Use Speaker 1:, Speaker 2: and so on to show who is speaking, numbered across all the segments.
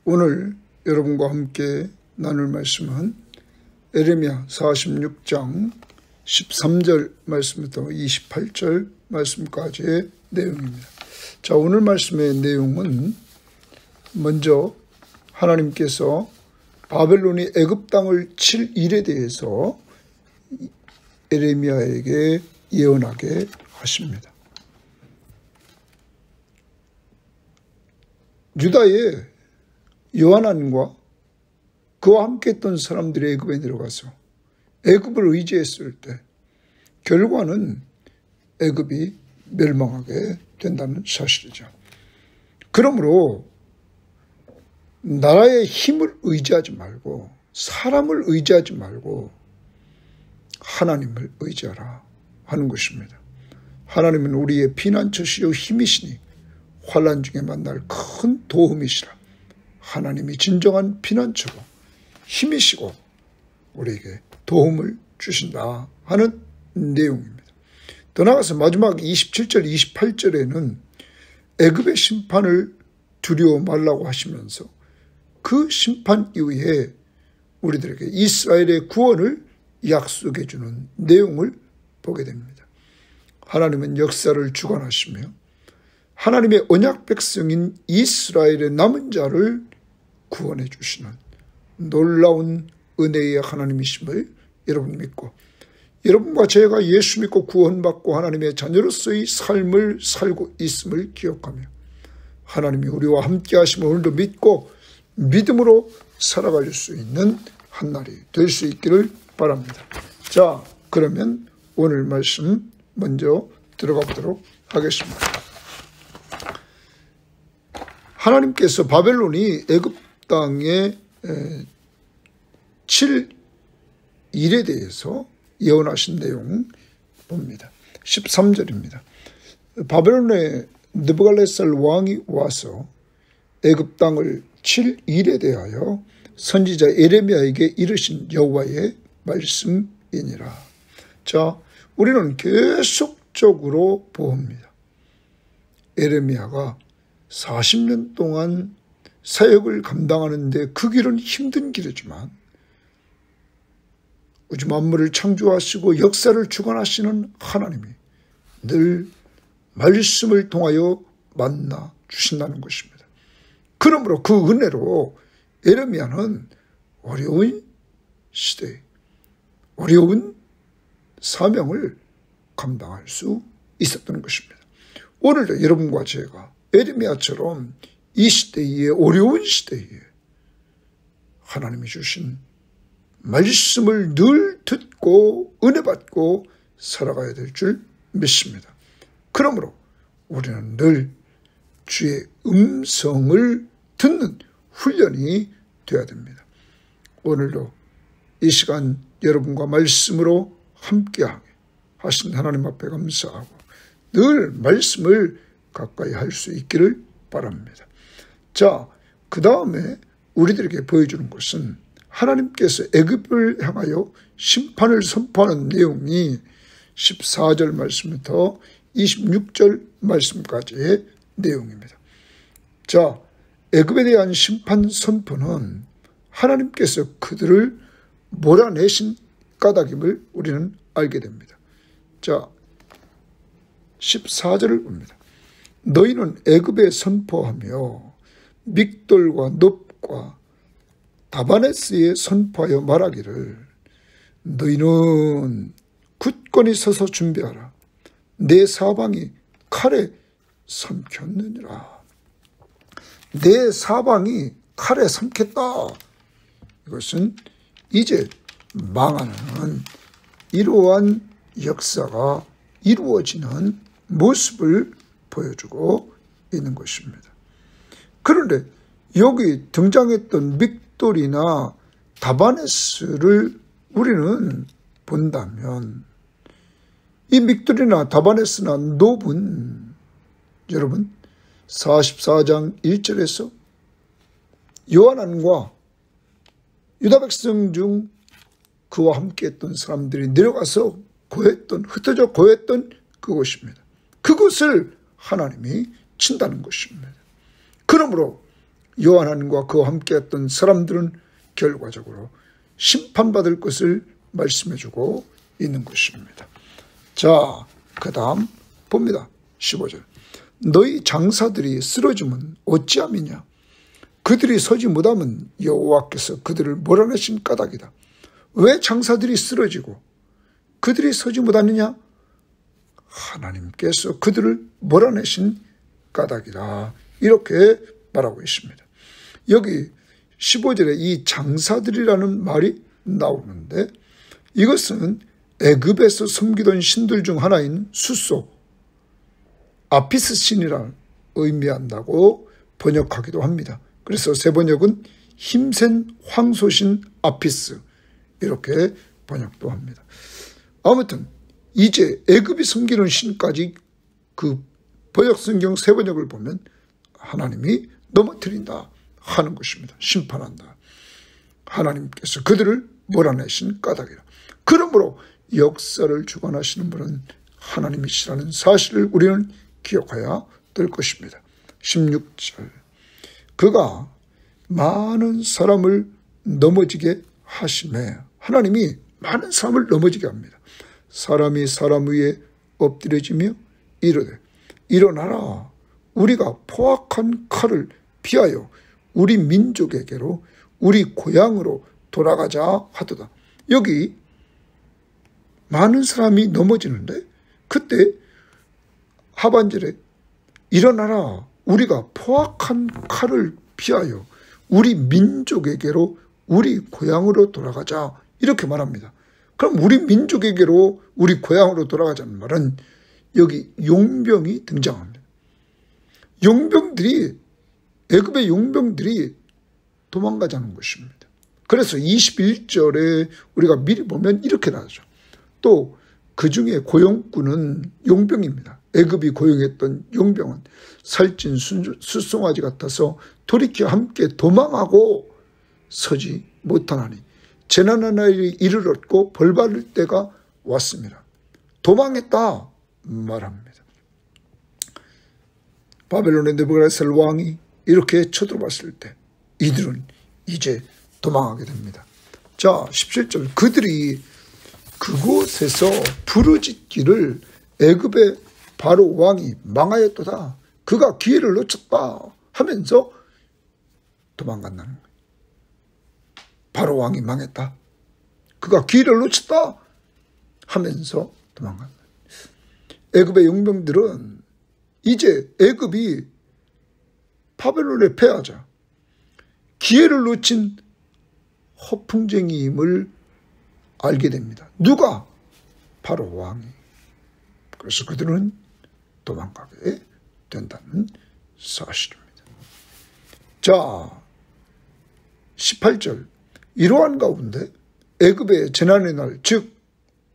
Speaker 1: 오늘 여러분과 함께 나눌 말씀은 에레미야 46장 13절 말씀부터 28절 말씀까지의 내용입니다. 자, 오늘 말씀의 내용은 먼저 하나님께서 바벨론이 애굽 땅을 칠 일에 대해서 에레미야에게 예언하게 하십니다. 유다의 요하난과 그와 함께 했던 사람들이 애굽에 내려가서 애굽을 의지했을 때 결과는 애굽이 멸망하게 된다는 사실이죠. 그러므로 나라의 힘을 의지하지 말고 사람을 의지하지 말고 하나님을 의지하라 하는 것입니다. 하나님은 우리의 피난처시요 힘이시니 환난 중에 만날 큰 도움이시라. 하나님이 진정한 피난처고 힘이시고 우리에게 도움을 주신다 하는 내용입니다. 더 나아가서 마지막 27절 28절에는 애굽의 심판을 두려워 말라고 하시면서 그 심판 이후에 우리들에게 이스라엘의 구원을 약속해 주는 내용을 보게 됩니다. 하나님은 역사를 주관하시며 하나님의 언약 백성인 이스라엘의 남은 자를 구원해 주시는 놀라운 은혜의 하나님이심을 여러분 믿고 여러분과 제가 예수 믿고 구원받고 하나님의 자녀로서의 삶을 살고 있음을 기억하며 하나님이 우리와 함께 하심을 오늘도 믿고 믿음으로 살아갈 수 있는 한날이 될 수 있기를 바랍니다. 자, 그러면 오늘 말씀 먼저 들어가 보도록 하겠습니다. 하나님께서 바벨론이 애굽 땅에 칠 일에 대해서 예언하신 내용 봅니다. 13절입니다. 바벨론의 느부갈네살 왕이 와서 애굽 땅을 칠 일에 대하여 선지자 에레미야에게 이르신 여호와의 말씀이니라. 자, 우리는 계속적으로 봅니다. 에레미야가 40년 동안 사역을 감당하는데 그 길은 힘든 길이지만 우주 만물을 창조하시고 역사를 주관하시는 하나님이 늘 말씀을 통하여 만나 주신다는 것입니다. 그러므로 그 은혜로 에레미야는 어려운 시대에 어려운 사명을 감당할 수 있었던 것입니다. 오늘도 여러분과 제가 에레미야처럼 이 시대에 어려운 시대에 하나님이 주신 말씀을 늘 듣고 은혜 받고 살아가야 될 줄 믿습니다. 그러므로 우리는 늘 주의 음성을 듣는 훈련이 되어야 됩니다. 오늘도 이 시간 여러분과 말씀으로 함께하게 하신 하나님 앞에 감사하고 늘 말씀을 가까이 할 수 있기를 바랍니다. 자, 그 다음에 우리들에게 보여주는 것은 하나님께서 애굽을 향하여 심판을 선포하는 내용이 14절 말씀부터 26절 말씀까지의 내용입니다. 자, 애굽에 대한 심판 선포는 하나님께서 그들을 몰아내신 까닭임을 우리는 알게 됩니다. 자, 14절을 봅니다. 너희는 애굽에 선포하며 믹돌과 놉과 다바네스에 선포하여 말하기를 너희는 굳건히 서서 준비하라. 내 사방이 칼에 삼켰느니라. 내 사방이 칼에 삼켰다. 이것은 이제 망하는 이러한 역사가 이루어지는 모습을 보여주고 있는 것입니다. 그런데 여기 등장했던 믹돌이나 다바네스를 우리는 본다면 이 믹돌이나 다바네스나 놉은 여러분 44장 1절에서 요하난과 유다 백성 중 그와 함께 했던 사람들이 내려가서 흩어져 고했던 그곳입니다. 그것을 하나님이 친다는 것입니다. 그러므로 요한과 그와 함께했던 사람들은 결과적으로 심판받을 것을 말씀해주고 있는 것입니다. 자, 그 다음 봅니다. 15절. 너희 장사들이 쓰러지면 어찌함이냐? 그들이 서지 못하면 여호와께서 그들을 몰아내신 까닭이다. 왜 장사들이 쓰러지고 그들이 서지 못하느냐? 하나님께서 그들을 몰아내신 까닭이다. 이렇게 말하고 있습니다. 여기 15절에 이 장사들이라는 말이 나오는데 이것은 애굽에서 섬기던 신들 중 하나인 수소, 아피스 신이라 의미한다고 번역하기도 합니다. 그래서 새 번역은 힘센 황소신 아피스 이렇게 번역도 합니다. 아무튼 이제 애굽이 섬기는 신까지 그 번역 성경 새 번역을 보면 하나님이 넘어뜨린다 하는 것입니다. 심판한다. 하나님께서 그들을 몰아내신 까닭이라. 그러므로 역사를 주관하시는 분은 하나님이시라는 사실을 우리는 기억해야 될 것입니다. 16절. 그가 많은 사람을 넘어지게 하심에 하나님이 많은 사람을 넘어지게 합니다. 사람이 사람 위에 엎드려지며 이르되 일어나라 우리가 포악한 칼을 피하여 우리 민족에게로 우리 고향으로 돌아가자 하도다. 여기 많은 사람이 넘어지는데 그때 하반절에 일어나라 우리가 포악한 칼을 피하여 우리 민족에게로 우리 고향으로 돌아가자 이렇게 말합니다. 그럼 우리 민족에게로 우리 고향으로 돌아가자는 말은 여기 용병이 등장합니다. 용병들이 애굽의 용병들이 도망가자는 것입니다. 그래서 21절에 우리가 미리 보면 이렇게 나오죠. 또 그 중에 고용꾼은 용병입니다. 애굽이 고용했던 용병은 살찐 숫송아지 같아서 돌이켜 함께 도망하고 서지 못하나니 재난의 날이 이르렀고 벌받을 때가 왔습니다. 도망했다 말합니다. 바벨론의 느부갓네살 왕이 이렇게 쳐들어왔을 때 이들은 이제 도망하게 됩니다. 자, 17절. 그들이 그곳에서 부르짖기를 애굽의 바로 왕이 망하였도다. 그가 기회를 놓쳤다 하면서 도망간다는 거예요. 바로 왕이 망했다. 그가 기회를 놓쳤다 하면서 도망간다. 애굽의 용병들은 이제 애굽이 바벨론에 패하자 기회를 놓친 허풍쟁이임을 알게 됩니다. 누가? 바로 왕이. 그래서 그들은 도망가게 된다는 사실입니다. 자, 18절. 이러한 가운데 애굽의 재난의 날, 즉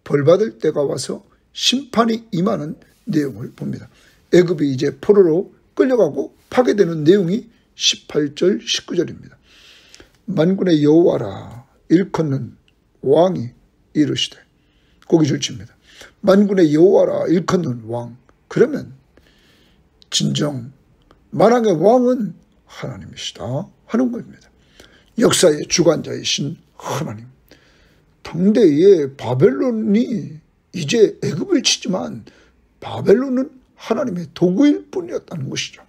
Speaker 1: 벌받을 때가 와서 심판이 임하는 내용을 봅니다. 애굽이 이제 포로로 끌려가고 파괴되는 내용이 18절, 19절입니다. 만군의 여호와라 일컫는 왕이 이르시되 고기 줄칩니다. 만군의 여호와라 일컫는 왕. 그러면 진정 만왕의 왕은 하나님이시다 하는 겁니다. 역사의 주관자이신 하나님. 당대의 바벨론이 이제 애굽을 치지만 바벨론은 하나님의 도구일 뿐이었다는 것이죠.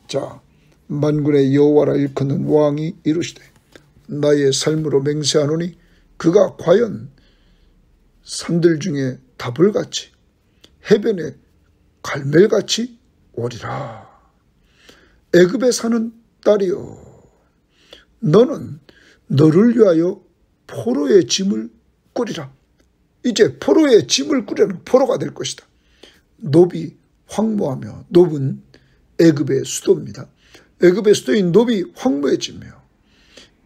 Speaker 1: 자, 만군의 여호와라 일컫는 왕이 이르시되 나의 삶으로 맹세하노니 그가 과연 산들 중에 다불같이 해변에 갈멜같이 오리라. 애굽에 사는 딸이여, 너는 너를 위하여 포로의 짐을 꾸리라. 이제 포로의 짐을 꾸려는 포로가 될 것이다. 노비 황무하며, 노브는 애굽의 수도입니다. 애굽의 수도인 노비 황무해지며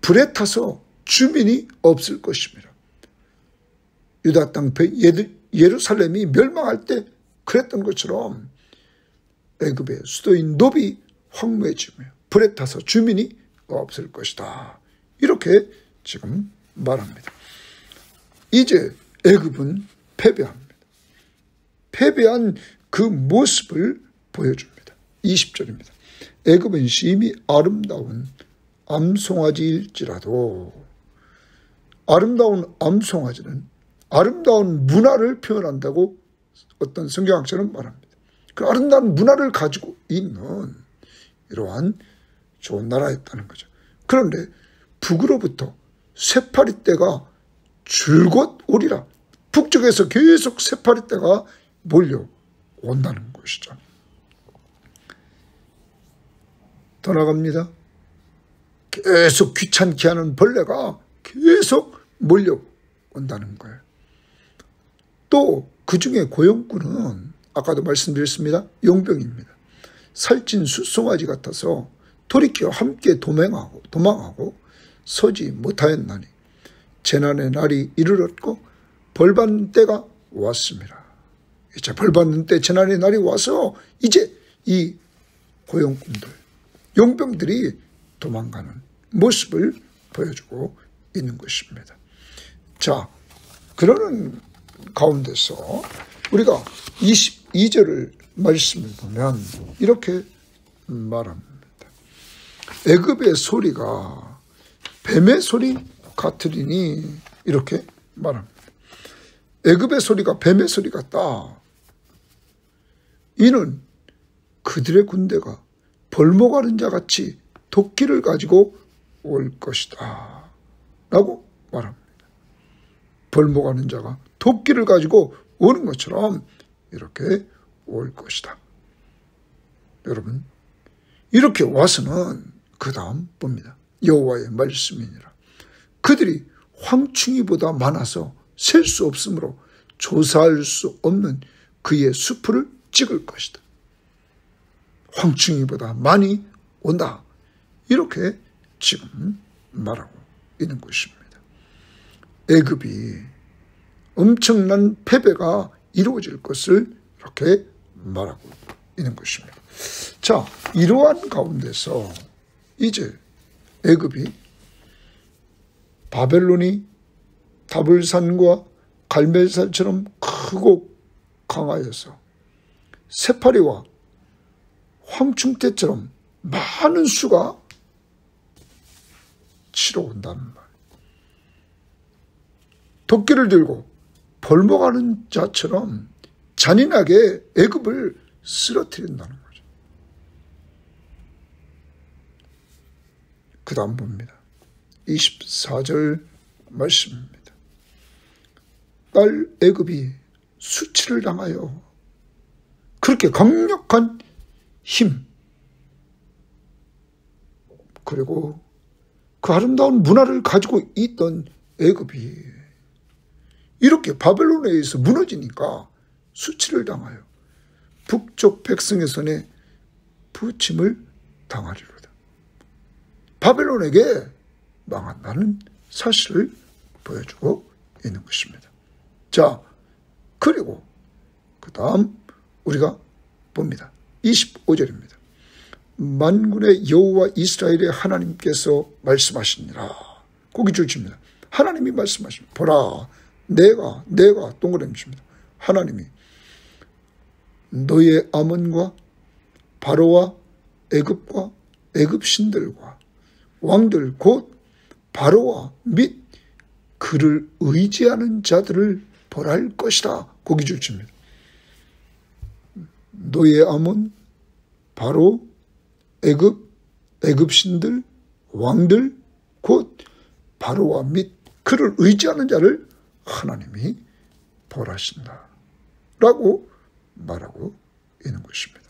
Speaker 1: 불에 타서 주민이 없을 것입니다. 유다 땅 예루살렘이 멸망할 때 그랬던 것처럼 애굽의 수도인 노비 황무해지며 불에 타서 주민이 없을 것이다. 이렇게 지금 말합니다. 이제 애굽은 패배합니다. 패배한 그 모습을 보여줍니다. 20절입니다. 애굽은 심히 아름다운 암송아지일지라도 아름다운 암송아지는 아름다운 문화를 표현한다고 어떤 성경학자는 말합니다. 그 아름다운 문화를 가지고 있는 이러한 좋은 나라였다는 거죠. 그런데 북으로부터 새파리떼가 줄곧 오리라. 북쪽에서 계속 새파리떼가 몰려온다는 것이죠. 더 나갑니다. 계속 귀찮게 하는 벌레가 계속 몰려온다는 거예요. 또 그중에 고용꾼은 아까도 말씀드렸습니다. 용병입니다. 살찐 숫송아지 같아서 돌이켜 함께 도망하고 서지 못하였나니 재난의 날이 이르렀고 벌받는 때가 왔습니다. 이제 벌받는 때 재난의 날이 와서 이제 이 고용꾼들, 용병들이 도망가는 모습을 보여주고 있는 것입니다. 자, 그러는 가운데서 우리가 22절을 말씀을 보면 이렇게 말합니다. 애굽의 소리가 뱀의 소리 같으리니 이렇게 말합니다. 애굽의 소리가 뱀의 소리 같다. 이는 그들의 군대가 벌목하는 자 같이 도끼를 가지고 올 것이다 라고 말합니다. 벌목하는 자가 도끼를 가지고 오는 것처럼 이렇게 올 것이다. 여러분, 이렇게 와서는 그 다음 봅니다. 여호와의 말씀이니라. 그들이 황충이보다 많아서 셀 수 없으므로 조사할 수 없는 그의 수풀을 찍을 것이다. 황충이보다 많이 온다. 이렇게 지금 말하고 있는 것입니다. 애굽이 엄청난 패배가 이루어질 것을 이렇게 말하고 있는 것입니다. 자, 이러한 가운데서 이제 애굽이 바벨론이 다불산과 갈멜산처럼 크고 강하여서 새파리와 황충떼처럼 많은 수가 치러 온다는 말. 도끼를 들고 벌목하는 자처럼 잔인하게 애굽을 쓰러뜨린다는 거죠. 그 다음 봅니다. 24절 말씀입니다. 딸 애굽이 수치를 당하여 그렇게 강력한 힘 그리고 그 아름다운 문화를 가지고 있던 애굽이 이렇게 바벨론에 의해서 무너지니까 수치를 당하여 북쪽 백성의 손에 부침을 당하리로다. 바벨론에게 망한다는 사실을 보여주고 있는 것입니다. 자, 그리고 그 다음 우리가 봅니다. 25절입니다. 만군의 여호와 이스라엘의 하나님께서 말씀하시니라. 거기 줄칩니다. 하나님이 말씀하십니다. 보라, 내가 동그라미 칩니다. 하나님이 너의 아몬과 바로와 애굽과 애굽 신들과 왕들 곧 바로와 및 그를 의지하는 자들을 벌할 것이다. 거기 줄칩니다. 너의 아몬, 바로, 애굽 신들, 왕들 곧 바로와 및 그를 의지하는 자를 하나님이 벌하신다 라고 말하고 있는 것입니다.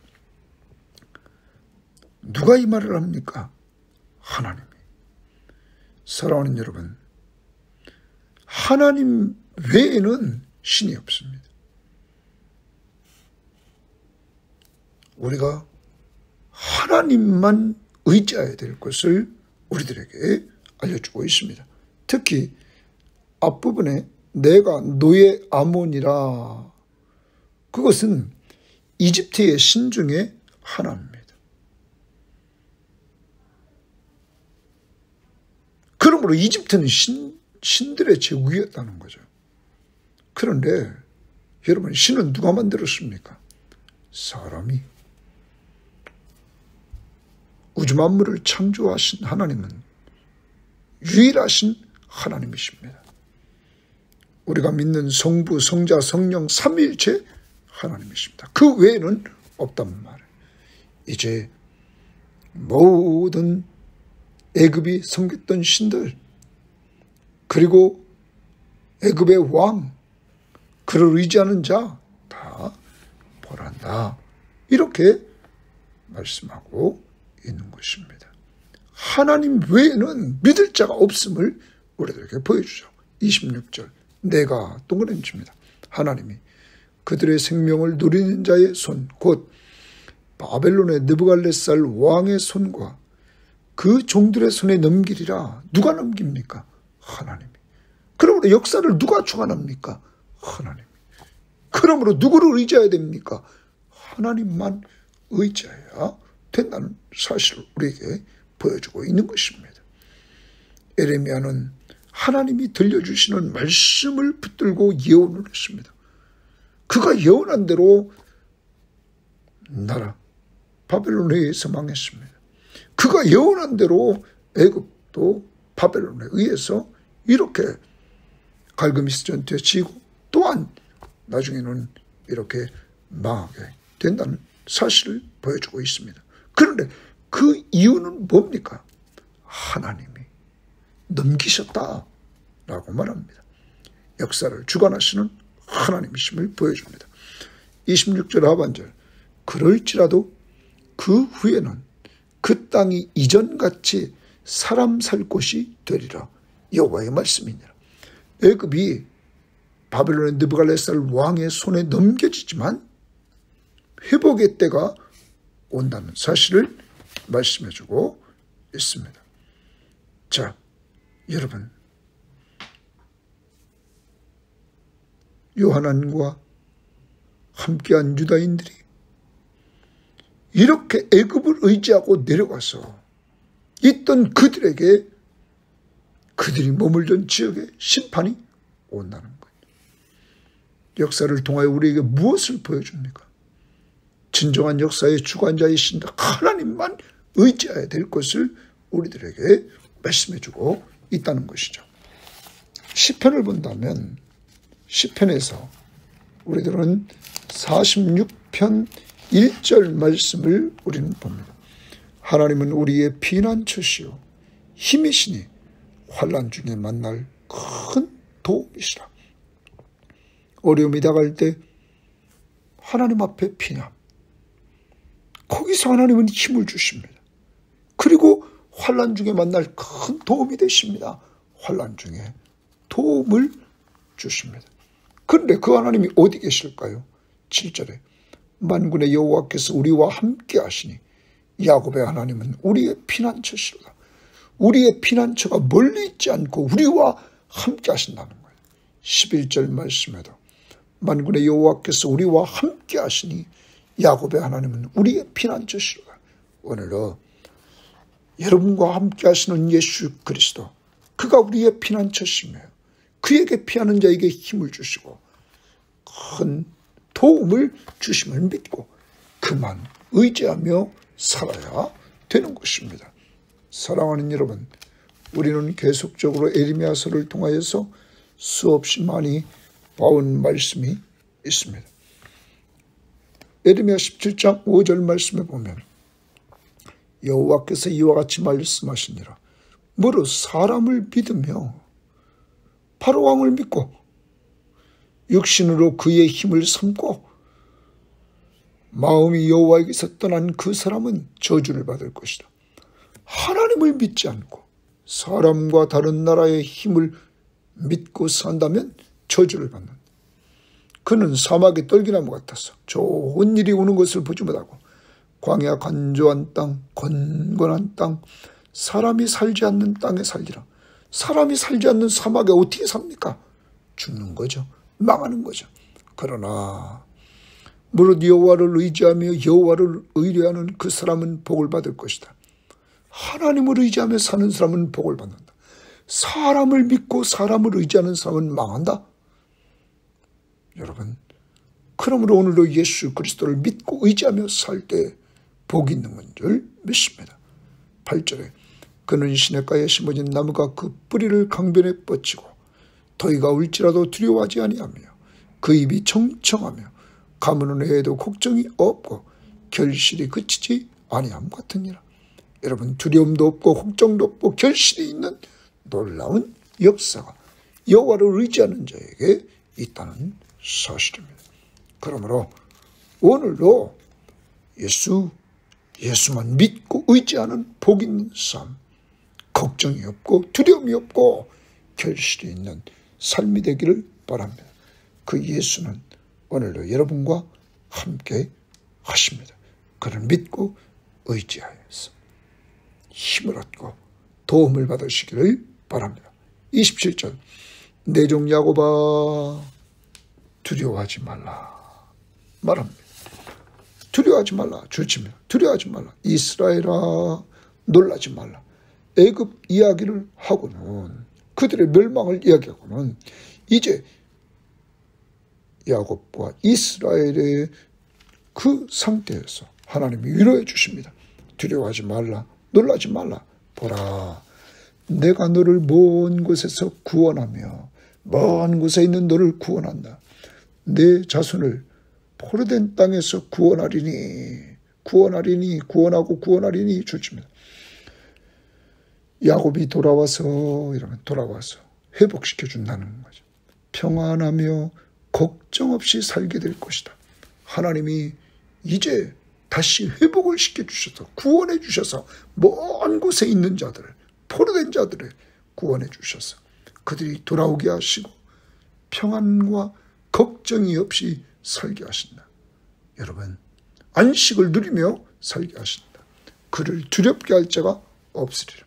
Speaker 1: 누가 이 말을 합니까? 하나님이. 사랑하는 여러분, 하나님 외에는 신이 없습니다. 우리가 하나님만 의지해야 될 것을 우리들에게 알려주고 있습니다. 특히 앞부분에 내가 너의 아몬이라, 그것은 이집트의 신 중에 하나입니다. 그러므로 이집트는 신들의 제국이었다는 거죠. 그런데 여러분, 신은 누가 만들었습니까? 사람이. 우주 만물을 창조하신 하나님은 유일하신 하나님이십니다. 우리가 믿는 성부, 성자, 성령 삼위일체 하나님이십니다. 그 외에는 없단 말이에요. 이제 모든 애굽이 섬겼던 신들, 그리고 애굽의 왕, 그를 의지하는 자 다 벌한다, 이렇게 말씀하고 있는 것입니다. 하나님 외에는 믿을 자가 없음을 우리들에게 보여주죠. 26절, 내가 동그라미 칩니다. 하나님이 그들의 생명을 누리는 자의 손, 곧 바벨론의 느부갈네살 왕의 손과 그 종들의 손에 넘기리라. 누가 넘깁니까? 하나님이. 그러므로 역사를 누가 주관합니까? 하나님이. 그러므로 누구를 의지해야 됩니까? 하나님만 의지해야 된다는 사실을 우리에게 보여주고 있는 것입니다. 에레미야는 하나님이 들려주시는 말씀을 붙들고 예언을 했습니다. 그가 예언한 대로 나라 바벨론에 의해서 망했습니다. 그가 예언한 대로 애굽도 바벨론에 의해서 이렇게 갈그미스 전투에 지고 또한 나중에는 이렇게 망하게 된다는 사실을 보여주고 있습니다. 그런데 그 이유는 뭡니까? 하나님이 넘기셨다라고 말합니다. 역사를 주관하시는 하나님이심을 보여줍니다. 26절 하반절, 그럴지라도 그 후에는 그 땅이 이전같이 사람 살 곳이 되리라. 여호와의 말씀이니라. 애굽이 바벨론의 느부갈네살 왕의 손에 넘겨지지만 회복의 때가 온다는 사실을 말씀해주고 있습니다. 자, 여러분, 요하난과 함께한 유다인들이 이렇게 애굽을 의지하고 내려가서 있던 그들에게, 그들이 머물던 지역에 심판이 온다는 거예요. 역사를 통하여 우리에게 무엇을 보여줍니까? 진정한 역사의 주관자이신 하나님만 의지해야 될 것을 우리들에게 말씀해주고 있다는 것이죠. 시편을 본다면 시편에서 우리들은 46편 1절 말씀을 우리는 봅니다. 하나님은 우리의 피난처시요 힘이시니 환난 중에 만날 큰 도움이시라. 어려움이 다가올 때 하나님 앞에 피남, 거기서 하나님은 힘을 주십니다. 그리고 환난 중에 만날 큰 도움이 되십니다. 환난 중에 도움을 주십니다. 그런데 그 하나님이 어디 계실까요? 7절에 만군의 여호와께서 우리와 함께 하시니 야곱의 하나님은 우리의 피난처시로다. 우리의 피난처가 멀리 있지 않고 우리와 함께 하신다는 거예요. 11절 말씀에도 만군의 여호와께서 우리와 함께 하시니 야곱의 하나님은 우리의 피난처시로다. 오늘은 여러분과 함께 하시는 예수 그리스도, 그가 우리의 피난처시며 그에게 피하는 자에게 힘을 주시고 큰 도움을 주심을 믿고 그만 의지하며 살아야 되는 것입니다. 사랑하는 여러분, 우리는 계속적으로 에레미야서를 통하여서 수없이 많이 봐온 말씀이 있습니다. 에레미야 17장 5절 말씀에 보면 여호와께서 이와 같이 말씀하시니라. 무릇 사람을 믿으며 바로 왕을 믿고 육신으로 그의 힘을 삼고 마음이 여호와에게서 떠난 그 사람은 저주를 받을 것이다. 하나님을 믿지 않고 사람과 다른 나라의 힘을 믿고 산다면 저주를 받는다. 그는 사막의 떨기나무 같아서 좋은 일이 오는 것을 보지 못하고 광야 간조한 땅, 건건한 땅, 사람이 살지 않는 땅에 살리라. 사람이 살지 않는 사막에 어떻게 삽니까? 죽는 거죠. 망하는 거죠. 그러나 무릇 여호와를 의지하며 여호와를 의뢰하는 그 사람은 복을 받을 것이다. 하나님을 의지하며 사는 사람은 복을 받는다. 사람을 믿고 사람을 의지하는 사람은 망한다. 여러분, 그러므로 오늘도 예수 그리스도를 믿고 의지하며 살 때 복이 있는 줄 믿습니다. 8절에 그는 시냇가에 심어진 나무가 그 뿌리를 강변에 뻗치고 더위가 올지라도 두려워하지 아니하며 그 입이 청청하며 가무는 해에도 걱정이 없고 결실이 그치지 아니함 같으니라. 여러분, 두려움도 없고 걱정도 없고 결실이 있는 놀라운 역사가 여호와를 의지하는 자에게 있다는 사실입니다. 그러므로 오늘도 예수만 믿고 의지하는 복 있는 삶, 걱정이 없고 두려움이 없고 결실이 있는 삶이 되기를 바랍니다. 그 예수는 오늘도 여러분과 함께 하십니다. 그를 믿고 의지하여서 힘을 얻고 도움을 받으시기를 바랍니다. 27절 내 종 야곱아 두려워하지 말라 말합니다. 두려워하지 말라 주치며 두려워하지 말라 이스라엘아 놀라지 말라. 애굽 이야기를 하고는 그들의 멸망을 이야기하고는 이제 야곱과 이스라엘의 그 상태에서 하나님이 위로해 주십니다. 두려워하지 말라 놀라지 말라. 보라 내가 너를 먼 곳에서 구원하며 먼 곳에 있는 너를 구원한다. 내 자손을 포로된 땅에서 구원하리니 구원하고 구원하리니 주십니다. 야곱이 돌아와서 회복시켜 준다는 거죠. 평안하며 걱정 없이 살게 될 것이다. 하나님이 이제 다시 회복을 시켜주셔서 구원해 주셔서 먼 곳에 있는 자들을 포로된 자들을 구원해 주셔서 그들이 돌아오게 하시고 평안과 걱정이 없이 살게 하신다. 여러분 안식을 누리며 살게 하신다. 그를 두렵게 할 자가 없으리라.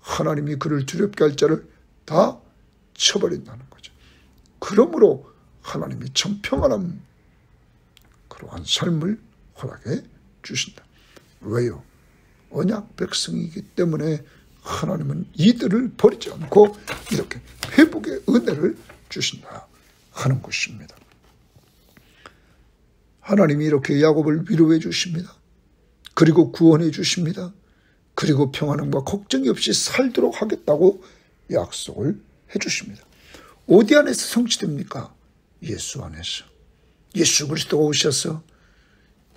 Speaker 1: 하나님이 그를 두렵게 할 자를 다 쳐버린다는 거죠. 그러므로 하나님이 참 평안한 그러한 삶을 허락해 주신다. 왜요? 언약 백성이기 때문에 하나님은 이들을 버리지 않고 이렇게 회복의 은혜를 주신다 하는 것입니다. 하나님이 이렇게 야곱을 위로해 주십니다. 그리고 구원해 주십니다. 그리고 평안함과 걱정이 없이 살도록 하겠다고 약속을 해 주십니다. 어디 안에서 성취됩니까? 예수 안에서. 예수 그리스도가 오셔서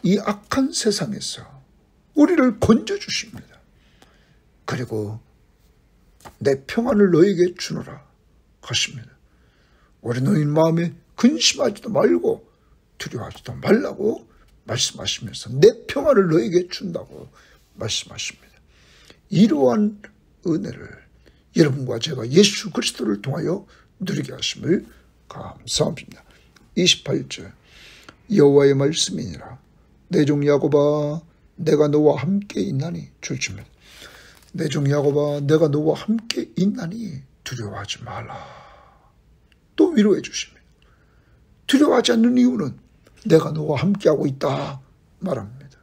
Speaker 1: 이 악한 세상에서 우리를 건져주십니다. 그리고 내 평안을 너에게 주노라 하십니다. 우리 너희 마음에 근심하지도 말고 두려워하지도 말라고 말씀하시면서 내 평안을 너에게 준다고 말씀하십니다. 이러한 은혜를 여러분과 제가 예수 그리스도를 통하여 누리게 하심을 감사합니다. 28절 여호와의 말씀이니라. 내 종 야곱아 내가 너와 함께 있나니 줄집니다. 내 종 야곱아 내가 너와 함께 있나니 두려워하지 말라. 또 위로해 주십니다. 두려워하지 않는 이유는 내가 너와 함께하고 있다 말합니다.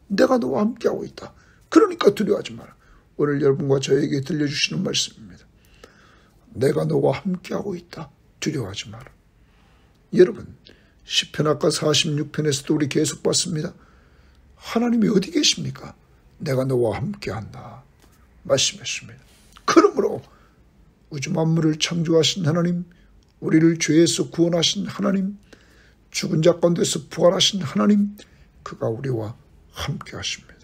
Speaker 1: 내가 너와 함께하고 있다. 그러니까 두려워하지 마라. 오늘 여러분과 저에게 들려주시는 말씀입니다. 내가 너와 함께하고 있다. 두려워하지 마라. 여러분 시편 아까 46편에서도 우리 계속 봤습니다. 하나님이 어디 계십니까? 내가 너와 함께한다 말씀했습니다. 그러므로 우주 만물을 창조하신 하나님, 우리를 죄에서 구원하신 하나님, 죽은 자 가운데서 부활하신 하나님, 그가 우리와 함께 하십니다.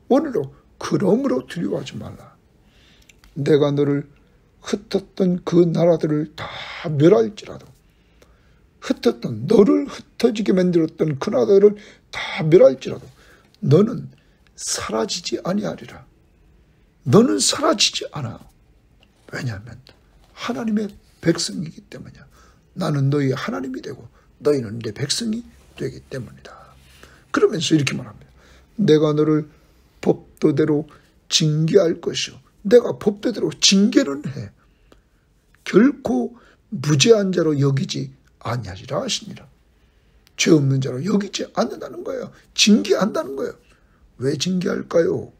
Speaker 1: 오늘도 그러므로 두려워하지 말라. 내가 너를 흩었던 그 나라들을 다 멸할지라도, 흩었던 너를 흩어지게 만들었던 그 나라들을 다 멸할지라도 너는 사라지지 아니하리라. 너는 사라지지 않아. 왜냐하면 하나님의 백성이기 때문이야. 나는 너희 하나님이 되고 너희는 내 백성이 되기 때문이다. 그러면서 이렇게 말합니다. 내가 너를 법도대로 징계할 것이요. 내가 법도대로 징계는 해. 결코 무죄한 자로 여기지 아니하리라 하시니라. 죄 없는 자로 여기지 않는다는 거예요. 징계한다는 거예요. 왜 징계할까요?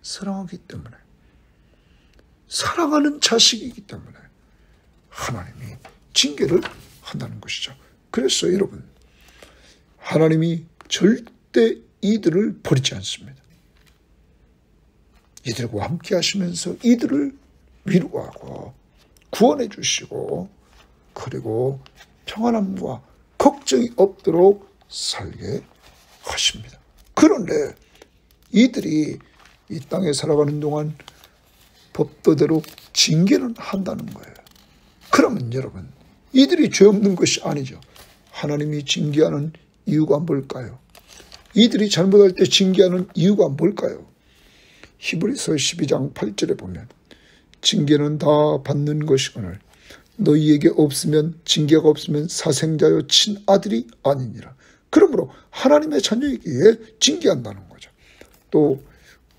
Speaker 1: 사랑하기 때문에. 사랑하는 자식이기 때문에 하나님이 징계를 한다는 것이죠. 그래서 여러분, 하나님이 절대 이들을 버리지 않습니다. 이들과 함께 하시면서 이들을 위로하고 구원해 주시고 그리고 평안함과 걱정이 없도록 살게 하십니다. 그런데 이들이 이 땅에 살아가는 동안 법도대로 징계는 한다는 거예요. 그러면 여러분, 이들이 죄 없는 것이 아니죠. 하나님이 징계하는 이유가 뭘까요? 이들이 잘못할 때 징계하는 이유가 뭘까요? 히브리서 12장 8절에 보면 징계는 다 받는 것이거늘 너희에게 없으면 징계가 없으면 사생자여 친아들이 아니니라. 그러므로 하나님의 자녀이기에 징계한다는 거죠. 또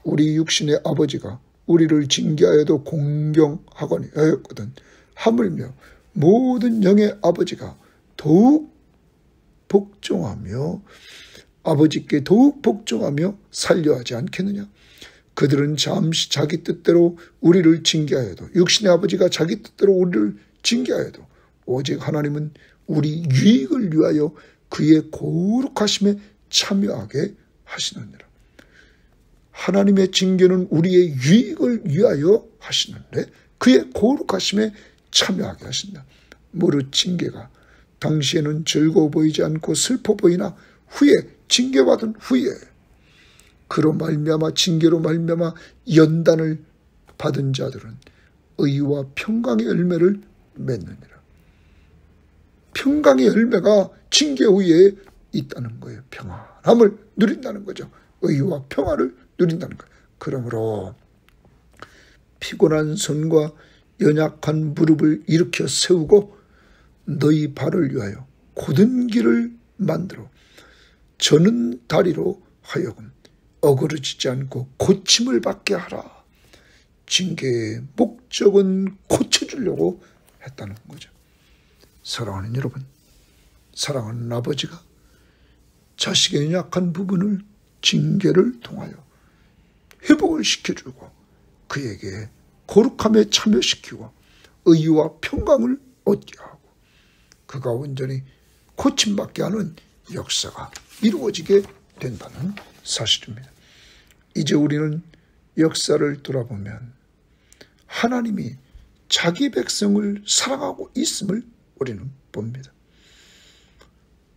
Speaker 1: 우리 육신의 아버지가 우리를 징계하여도 공경하거니 하였거든 하물며 모든 영의 아버지가 더욱 복종하며 아버지께 더욱 복종하며 살려하지 않겠느냐. 그들은 잠시 자기 뜻대로 우리를 징계하여도 육신의 아버지가 자기 뜻대로 우리를 징계하여도 오직 하나님은 우리 유익을 위하여 그의 거룩하심에 참여하게 하시느니라. 하나님의 징계는 우리의 유익을 위하여 하시는데 그의 거룩하심에 참여하게 하신다. 무릇 징계가 당시에는 즐거워 보이지 않고 슬퍼 보이나 후에 징계받은 후에 그로 말미암아 징계로 말미암아 연단을 받은 자들은 의와 평강의 열매를 맺느니라. 평강의 열매가 징계 후에 있다는 거예요. 평안함을 누린다는 거죠. 의와 평화를 누린다는 거예요. 그러므로 피곤한 손과 연약한 무릎을 일으켜 세우고 너희 발을 위하여 곧은 길을 만들어 저는 다리로 하여금 어그러지지 않고 고침을 받게 하라. 징계의 목적은 고쳐주려고 했다는 거죠. 사랑하는 여러분, 사랑하는 아버지가 자식의 연약한 부분을 징계를 통하여 회복을 시켜주고 그에게 거룩함에 참여시키고 의와 평강을 얻게 하고 그가 온전히 고침받게 하는 역사가 이루어지게 된다는 사실입니다. 이제 우리는 역사를 돌아보면 하나님이 자기 백성을 사랑하고 있음을 우리는 봅니다.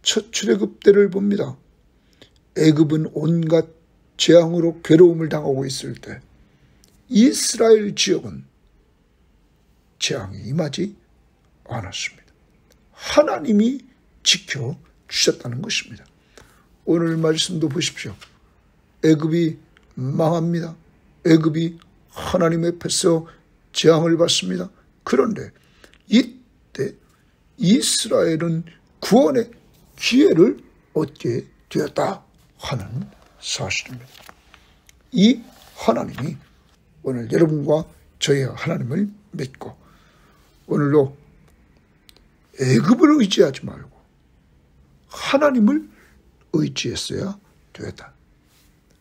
Speaker 1: 첫 출애굽 때를 봅니다. 애굽은 온갖 재앙으로 괴로움을 당하고 있을 때 이스라엘 지역은 재앙이 임하지 않았습니다. 하나님이 지켜주셨다는 것입니다. 오늘 말씀도 보십시오. 애굽이 망합니다. 애굽이 하나님 앞에서 재앙을 받습니다. 그런데 이때 이스라엘은 구원의 기회를 얻게 되었다 하는 사실입니다. 이 하나님이 오늘 여러분과 저의 하나님을 믿고 오늘도 애굽을 의지하지 말고 하나님을 의지했어야 되었다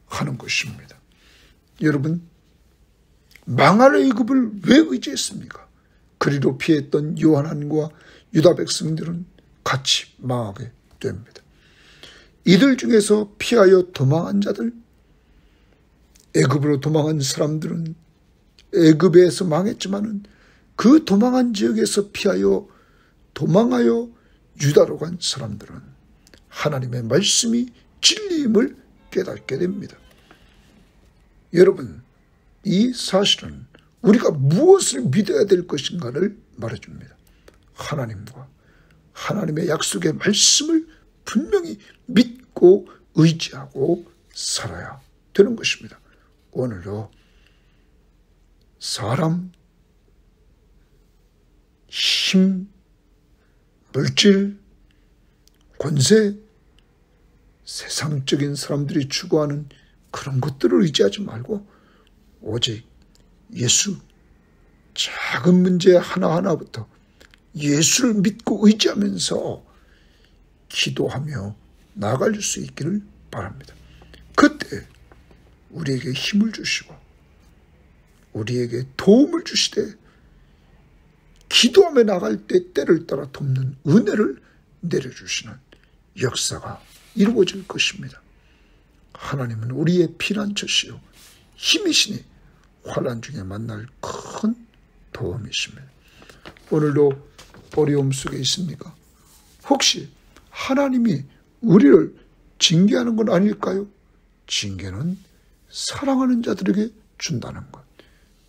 Speaker 1: 하는 것입니다. 여러분, 망할 애굽을 왜 의지했습니까? 그리로 피했던 요한안과 유다 백성들은 같이 망하게 됩니다. 이들 중에서 피하여 도망한 자들, 애굽으로 도망한 사람들은 애굽에서 망했지만은 그 도망한 지역에서 피하여 도망하여 유다로 간 사람들은 하나님의 말씀이 진리임을 깨닫게 됩니다. 여러분, 이 사실은 우리가 무엇을 믿어야 될 것인가를 말해줍니다. 하나님과 하나님의 약속의 말씀을 분명히 믿고 의지하고 살아야 되는 것입니다. 오늘도 사람, 힘, 물질, 권세, 세상적인 사람들이 추구하는 그런 것들을 의지하지 말고 오직 예수, 작은 문제 하나하나부터 예수를 믿고 의지하면서 기도하며 나아갈 수 있기를 바랍니다. 그때 우리에게 힘을 주시고 우리에게 도움을 주시되 기도하며 나갈 때 때를 따라 돕는 은혜를 내려주시는 역사가 이루어질 것입니다. 하나님은 우리의 피난처시요 힘이시니 환난 중에 만날 큰 도움이십니다. 오늘도 어려움 속에 있습니까? 혹시 하나님이 우리를 징계하는 건 아닐까요? 징계는 사랑하는 자들에게 준다는 것.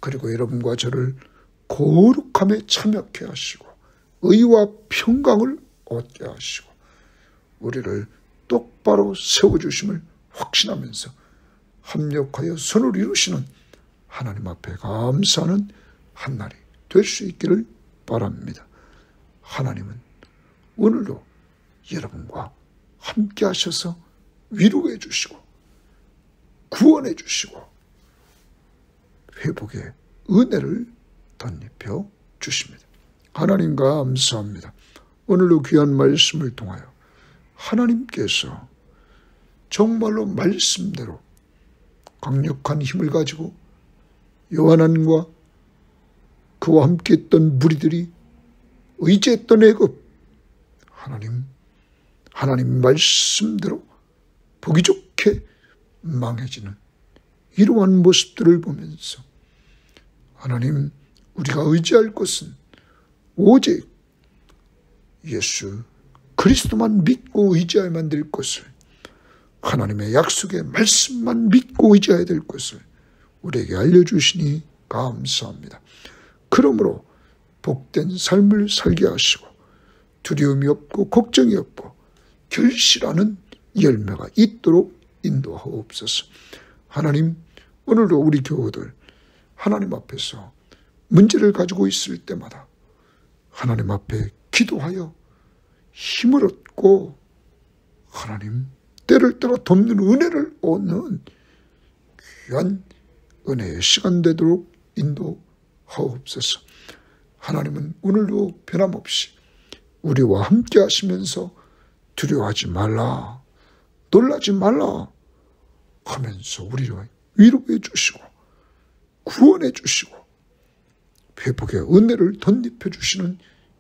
Speaker 1: 그리고 여러분과 저를 거룩함에 참여케 하시고 의와 평강을 얻게 하시고 우리를 똑바로 세워주심을 확신하면서 합력하여 선을 이루시는 하나님 앞에 감사하는 한날이 될 수 있기를 바랍니다. 하나님은 오늘도 여러분과 함께 하셔서 위로해 주시고 구원해 주시고 회복의 은혜를 덧입혀 주십니다. 하나님 감사합니다. 오늘도 귀한 말씀을 통하여 하나님께서 정말로 말씀대로 강력한 힘을 가지고 요한과 그와 함께 했던 무리들이 의지했던 애굽, 하나님 말씀대로 보기 좋게 망해지는 이러한 모습들을 보면서 하나님, 우리가 의지할 것은 오직 예수 그리스도만 믿고 의지해야만 될 것을, 하나님의 약속의 말씀만 믿고 의지해야 될 것을 우리에게 알려주시니 감사합니다. 그러므로 복된 삶을 살게 하시고 두려움이 없고 걱정이 없고 결실하는 열매가 있도록 인도하옵소서. 하나님, 오늘도 우리 교우들 하나님 앞에서 문제를 가지고 있을 때마다 하나님 앞에 기도하여 힘을 얻고 하나님 때를 따라 돕는 은혜를 얻는 귀한 은혜의 시간 되도록 인도하옵소서. 하나님은 오늘도 변함없이 우리와 함께 하시면서 두려워하지 말라, 놀라지 말라 하면서 우리를 위로해 주시고 구원해 주시고 회복의 은혜를 덧입혀 주시는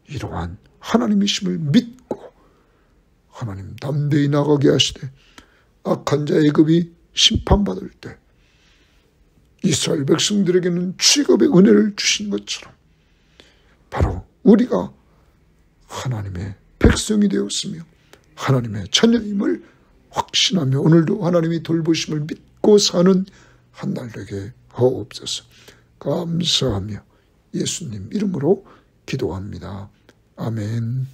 Speaker 1: 이러한 하나님이심을 믿고 하나님 담대히 나가게 하시되 악한 자 애굽이 심판받을 때 이스라엘 백성들에게는 취급의 은혜를 주신 것처럼 바로 우리가 하나님의 백성이 되었으며 하나님의 자녀임을 확신하며 오늘도 하나님이 돌보심을 믿고 사는 한 날 되게 하옵소서. 감사하며 예수님 이름으로 기도합니다. 아멘.